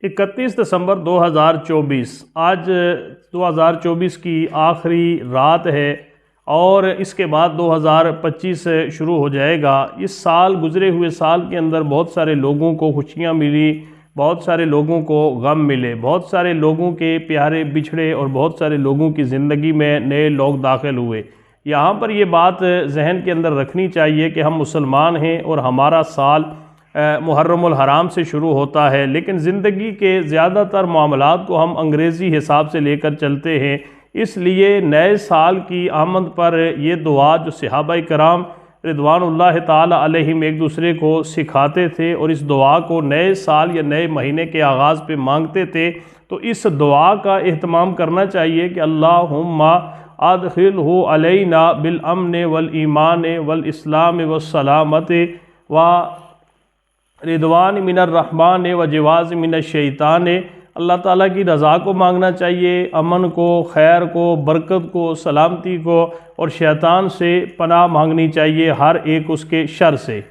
31 دسمبر 2024 آج 2024 کی آخری رات ہے اور اس کے بعد 2025 شروع ہو جائے گا۔ اس سال، گزرے ہوئے سال کے اندر بہت سارے لوگوں کو خوشیاں ملی، بہت سارے لوگوں کو غم ملے، بہت سارے لوگوں کے پیارے بچھڑے اور بہت سارے لوگوں کی زندگی میں نئے لوگ داخل ہوئے۔ یہاں پر یہ بات ذہن کے اندر رکھنی چاہیے کہ ہم مسلمان ہیں اور ہمارا سال محرم الحرام سے شروع ہوتا ہے، لیکن زندگی کے زیادہ تر معاملات کو ہم انگریزی حساب سے لے کر چلتے ہیں۔ اس لیے نئے سال کی آمد پر یہ دعا جو صحابہ کرام رضوان اللہ تعالی علیہم ایک دوسرے کو سکھاتے تھے اور اس دعا کو نئے سال یا نئے مہینے کے آغاز پہ مانگتے تھے، تو اس دعا کا اہتمام کرنا چاہیے کہ اللہم ادخلہ علینا بالامن والایمان والاسلام والسلامت و رضوان من الرحمن و جواز من الشیطان۔ اللہ تعالیٰ کی رضا کو مانگنا چاہیے، امن کو، خیر کو، برکت کو، سلامتی کو، اور شیطان سے پناہ مانگنی چاہیے، ہر ایک اس کے شر سے۔